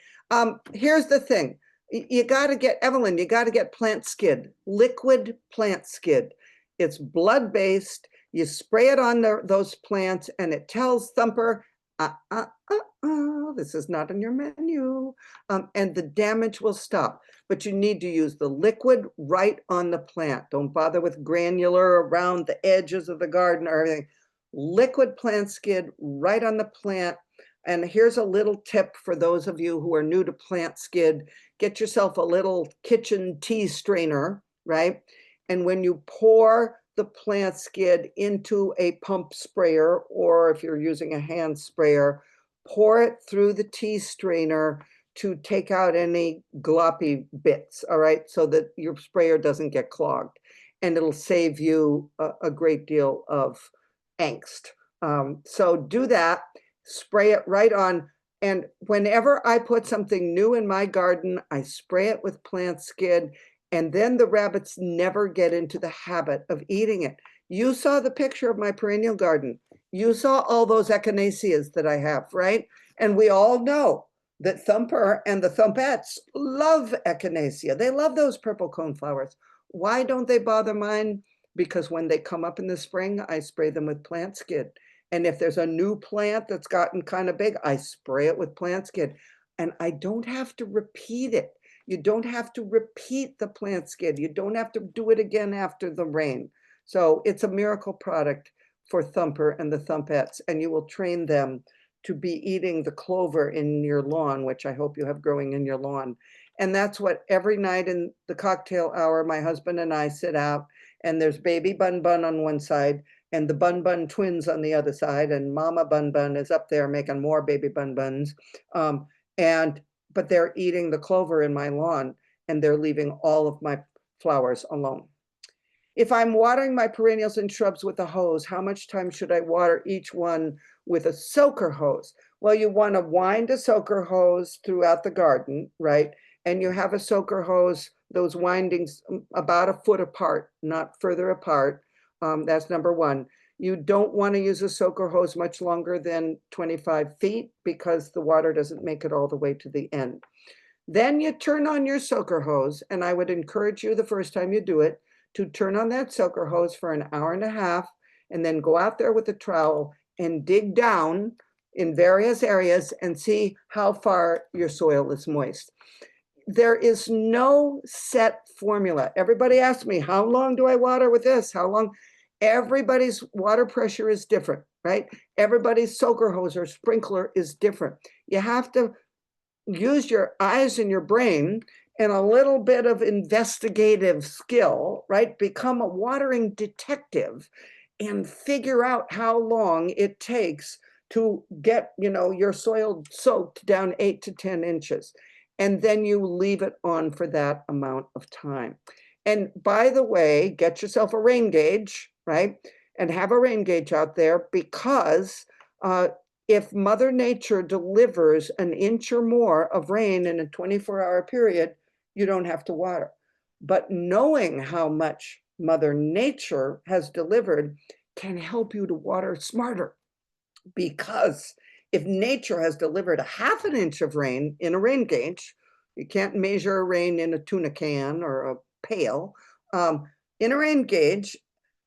here's the thing. You got to get, Evelyn, you got to get plant skid, liquid plant skid. It's blood-based. You spray it on those plants and it tells Thumper, this is not in your menu, and the damage will stop. But you need to use the liquid right on the plant. Don't bother with granular around the edges of the garden or everything. Liquid plant skid right on the plant. And here's a little tip for those of you who are new to plant skid. Get yourself a little kitchen tea strainer, right? And when you pour the plant skid into a pump sprayer, or if you're using a hand sprayer, pour it through the tea strainer to take out any gloppy bits, all right, so that your sprayer doesn't get clogged. And it'll save you a great deal of angst. So do that, spray it right on. And whenever I put something new in my garden, I spray it with plant skid. And then the rabbits never get into the habit of eating it. You saw the picture of my perennial garden. You saw all those echinaceas that I have, right? And we all know that Thumper and the Thumpettes love echinacea. They love those purple cone flowers. Why don't they bother mine? Because when they come up in the spring, I spray them with plant skid. And if there's a new plant that's gotten kind of big, I spray it with plant skid. And I don't have to repeat it. You don't have to repeat the plant skid. You don't have to do it again after the rain. So it's a miracle product for Thumper and the Thumpettes, and you will train them to be eating the clover in your lawn, which I hope you have growing in your lawn. And that's what every night in the cocktail hour, my husband and I sit out, and there's baby Bun Bun on one side and the Bun Bun twins on the other side, and Mama Bun Bun is up there making more baby Bun Buns. But they're eating the clover in my lawn and they're leaving all of my flowers alone. If I'm watering my perennials and shrubs with a hose, how much time should I water each one with a soaker hose? Well, you want to wind a soaker hose throughout the garden, right? And you have a soaker hose, those windings about a foot apart, not further apart. That's number one. You don't want to use a soaker hose much longer than 25 feet because the water doesn't make it all the way to the end. Then you turn on your soaker hose, and I would encourage you the first time you do it to turn on that soaker hose for an hour and a half, and then go out there with a trowel and dig down in various areas and see how far your soil is moist. There is no set formula. Everybody asks me, how long do I water with this? How long? Everybody's water pressure is different, right? Everybody's soaker hose or sprinkler is different. You have to use your eyes and your brain and a little bit of investigative skill, right? Become a watering detective and figure out how long it takes to get, your soil soaked down 8 to 10 inches. And then you leave it on for that amount of time. And by the way, get yourself a rain gauge, right? And have a rain gauge out there, because if Mother Nature delivers an inch or more of rain in a 24-hour period, you don't have to water. But knowing how much Mother Nature has delivered can help you to water smarter, because if nature has delivered a half an inch of rain in a rain gauge, you can't measure rain in a tuna can or a pail, in a rain gauge,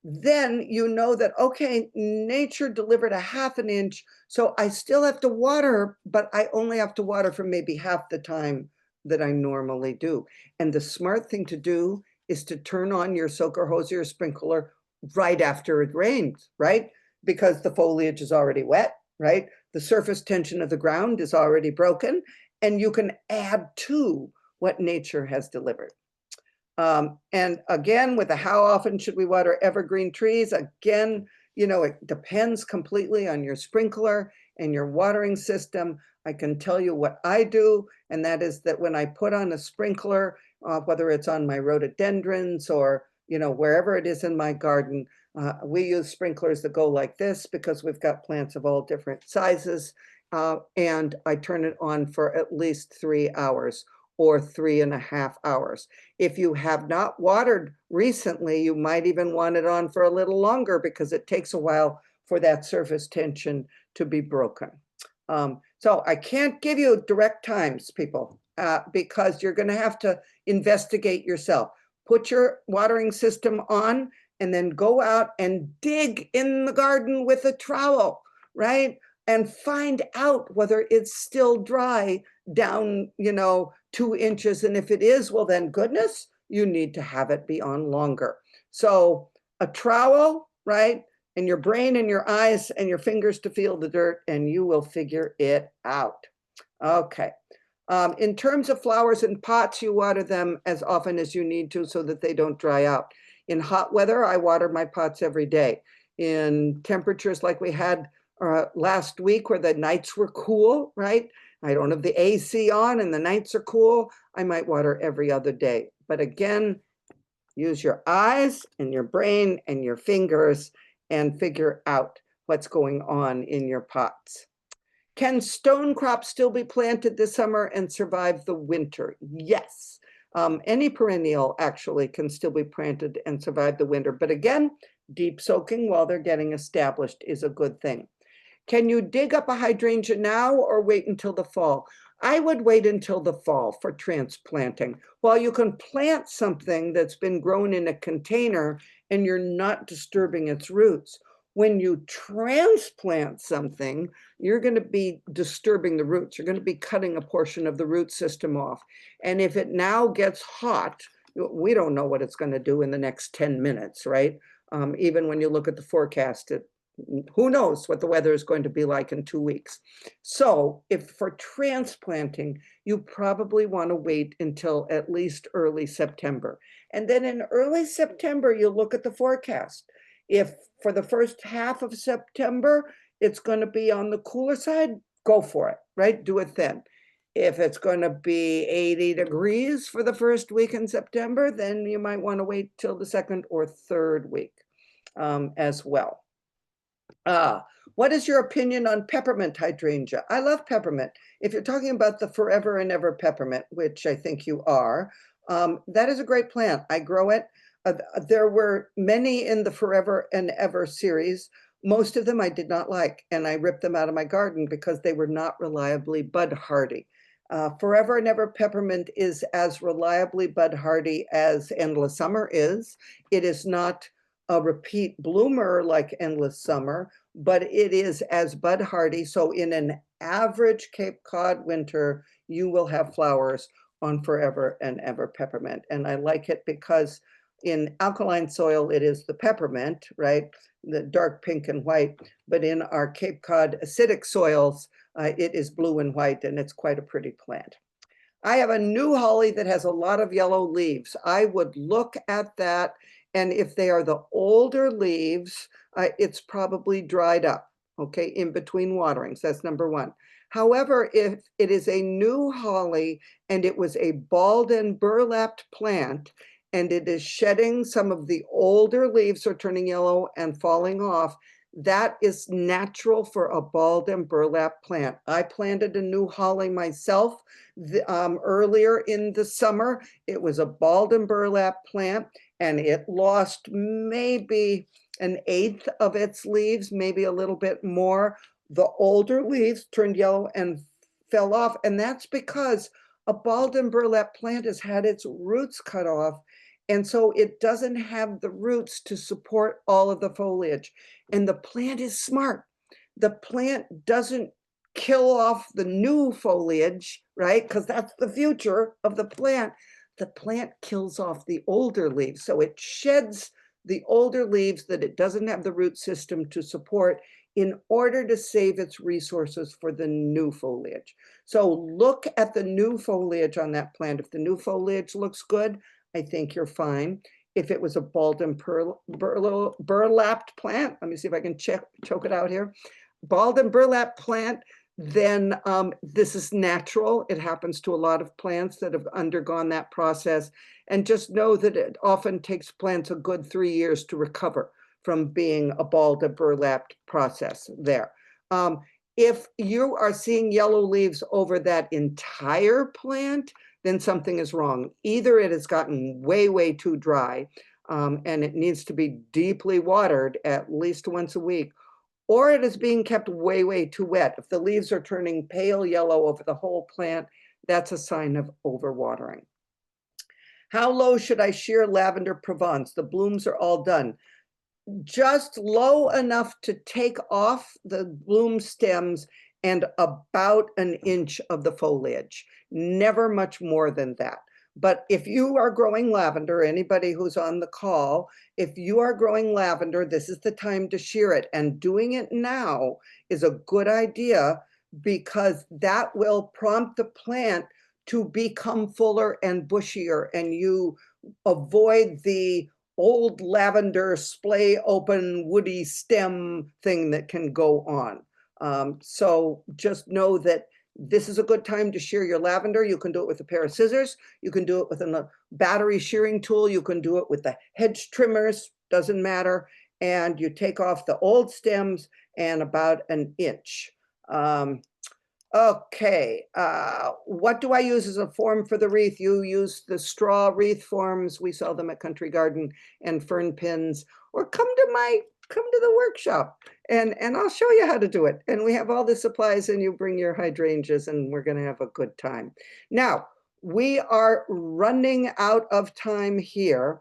then you know that, okay, nature delivered a half an inch, so I still have to water, but I only have to water for maybe half the time that I normally do. And the smart thing to do is to turn on your soaker hose or your sprinkler right after it rains, right? Because the foliage is already wet, right? The surface tension of the ground is already broken, and you can add to what nature has delivered. And again, with the how often should we water evergreen trees? Again, you know, it depends completely on your sprinkler and your watering system. I can tell you what I do, and that is that when I put on a sprinkler, whether it's on my rhododendrons or, you know, wherever it is in my garden, we use sprinklers that go like this because we've got plants of all different sizes, and I turn it on for at least 3 hours or 3.5 hours. If you have not watered recently, you might even want it on for a little longer, because it takes a while for that surface tension to be broken. So I can't give you direct times, people, because you're going to have to investigate yourself. Put your watering system on and then go out and dig in the garden with a trowel, right? And find out whether it's still dry down, you know, 2 inches. And if it is, well, then goodness, you need to have it be on longer. So a trowel, right? And your brain and your eyes and your fingers to feel the dirt, and you will figure it out. Okay. In terms of flowers in pots, you water them as often as you need to so that they don't dry out. In hot weather, I water my pots every day. In temperatures like we had last week, where the nights were cool, right? I don't have the AC on and the nights are cool, I might water every other day. But again, use your eyes and your brain and your fingers and figure out what's going on in your pots. Can stone crops still be planted this summer and survive the winter? Yes. Any perennial actually can still be planted and survive the winter. But again, deep soaking while they're getting established is a good thing. Can you dig up a hydrangea now or wait until the fall? I would wait until the fall for transplanting. While you can plant something that's been grown in a container and you're not disturbing its roots, when you transplant something, you're going to be disturbing the roots. You're going to be cutting a portion of the root system off. And if it now gets hot, we don't know what it's going to do in the next 10 minutes, right? Even when you look at the forecast, who knows what the weather is going to be like in 2 weeks. So if for transplanting, you probably want to wait until at least early September. And then in early September, you look at the forecast. If for the first half of September, it's going to be on the cooler side, go for it, right? Do it then. If it's going to be 80 degrees for the first week in September, then you might want to wait till the second or third week as well. What is your opinion on peppermint hydrangea? I love peppermint. If you're talking about the forever and ever peppermint, which I think you are, that is a great plant. I grow it. There were many in the forever and ever series. Most of them I did not like, and I ripped them out of my garden because they were not reliably bud hardy. Forever and ever peppermint is as reliably bud hardy as endless summer is. It is not a repeat bloomer like endless summer, but it is as bud hardy. So in an average Cape Cod winter, you will have flowers on forever and ever peppermint. And I like it because in alkaline soil, it is the peppermint, right? The dark pink and white. But in our Cape Cod acidic soils, it is blue and white, and it's quite a pretty plant. I have a new holly that has a lot of yellow leaves. I would look at that, and if they are the older leaves, it's probably dried up, okay, in between waterings. That's number one. However, if it is a new holly and it was a balled and burlapped plant, and it is shedding some of the older leaves are turning yellow and falling off, that is natural for a balled and burlap plant. I planted a new holly myself earlier in the summer. It was a balled and burlap plant, and it lost maybe an eighth of its leaves, maybe a little bit more. The older leaves turned yellow and fell off, and that's because a balled and burlap plant has had its roots cut off, and so it doesn't have the roots to support all of the foliage. And the plant is smart. The plant doesn't kill off the new foliage, right? Because that's the future of the plant. The plant kills off the older leaves. So it sheds the older leaves that it doesn't have the root system to support in order to save its resources for the new foliage. So look at the new foliage on that plant. If the new foliage looks good, I think you're fine. If it was a balled and burlapped plant, let me see if I can choke it out here. Balled and burlap plant, then this is natural. It happens to a lot of plants that have undergone that process. And just know that it often takes plants a good 3 years to recover from being a balled and burlapped process there. If you are seeing yellow leaves over that entire plant, then something is wrong. Either it has gotten way, way too dry, and it needs to be deeply watered at least once a week, or it is being kept way, way too wet. If the leaves are turning pale yellow over the whole plant, that's a sign of overwatering. How low should I shear lavender Provence? The blooms are all done. Just low enough to take off the bloom stems and about an inch of the foliage, never much more than that. But if you are growing lavender, anybody who's on the call, if you are growing lavender, this is the time to shear it. And doing it now is a good idea because that will prompt the plant to become fuller and bushier, and you avoid the old lavender splay open woody stem thing that can go on. So just know that this is a good time to shear your lavender. You can do it with a pair of scissors. You can do it with a battery shearing tool. You can do it with the hedge trimmers, doesn't matter. And you take off the old stems and about an inch. Okay, what do I use as a form for the wreath? You use the straw wreath forms. We sell them at Country Garden and Fern Pins, or come to the workshop and I'll show you how to do it. And we have all the supplies, and you bring your hydrangeas and we're gonna have a good time. Now, we are running out of time here.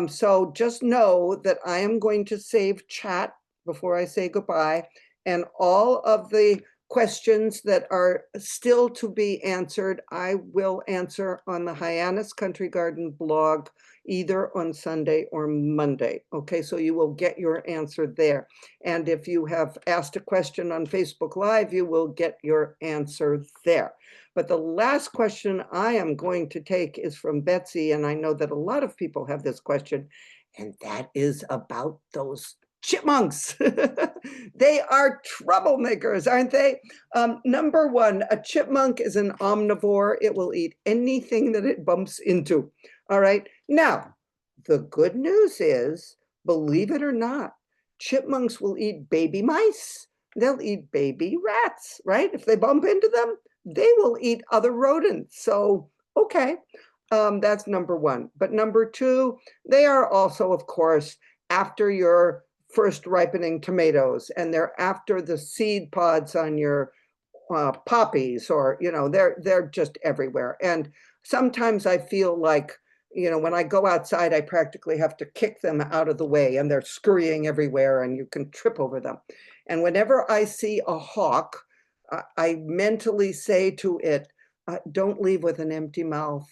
So just know that I am going to save chat before I say goodbye, and all of the questions that are still to be answered, I will answer on the Hyannis Country Garden blog, either on Sunday or Monday. Okay, so you will get your answer there. And if you have asked a question on Facebook Live, you will get your answer there. But the last question I am going to take is from Betsy, and I know that a lot of people have this question, and that is about those chipmunks. They are troublemakers, aren't they? Number one, a chipmunk is an omnivore. It will eat anything that it bumps into. All right. Now, the good news is, believe it or not, chipmunks will eat baby mice. They'll eat baby rats, right? If they bump into them, they will eat other rodents. So, okay, that's number one. But number two, they are also, of course, after your first ripening tomatoes, and they're after the seed pods on your poppies, or they're just everywhere. And sometimes I feel like, when I go outside, I practically have to kick them out of the way, and they're scurrying everywhere and you can trip over them. And whenever I see a hawk, I mentally say to it, don't leave with an empty mouth.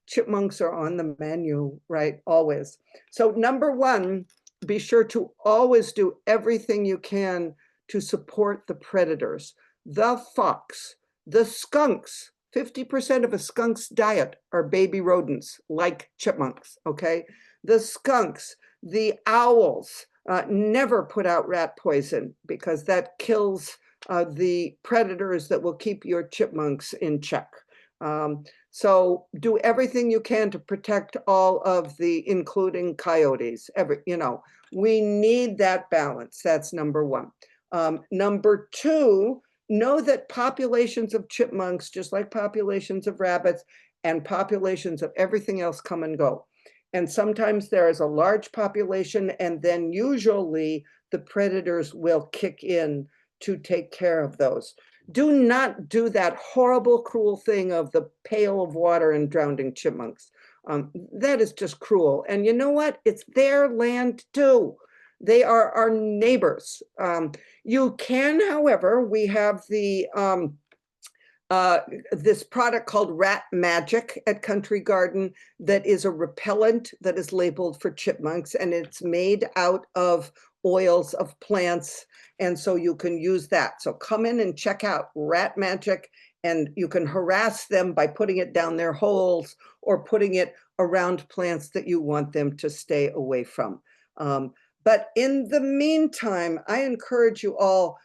Chipmunks are on the menu, right? Always. So number one, be sure to always do everything you can to support the predators. The fox, the skunks, 50% of a skunk's diet are baby rodents like chipmunks, okay? The skunks, the owls, never put out rat poison because that kills the predators that will keep your chipmunks in check. So do everything you can to protect all of the, including coyotes, we need that balance. That's number one. Number two, know that populations of chipmunks, just like populations of rabbits and populations of everything else, come and go. And sometimes there is a large population, and then usually the predators will kick in to take care of those. Do not do that horrible, cruel thing of the pail of water and drowning chipmunks. That is just cruel. And you know what? It's their land too. They are our neighbors. You can, however, we have this product called Rat Magic at Country Garden that is a repellent that is labeled for chipmunks, and it's made out of oils of plants, and so you can use that. So come in and check out Rat Magic, and you can harass them by putting it down their holes or putting it around plants that you want them to stay away from. But in the meantime, I encourage you all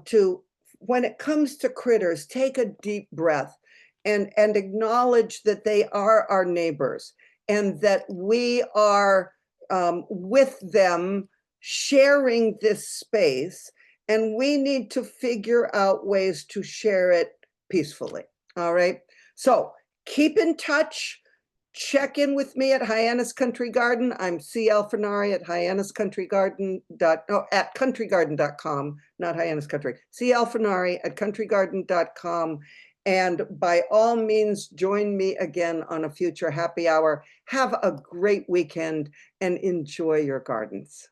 to, when it comes to critters, take a deep breath and acknowledge that they are our neighbors and that we are with them sharing this space, and we need to figure out ways to share it peacefully. All right. So keep in touch. Check in with me at Hyannis Country Garden. I'm C.L. Fornari at at countrygarden.com, not Hyannis Country. C.L. Fornari at countrygarden.com. And by all means, join me again on a future happy hour. Have a great weekend and enjoy your gardens.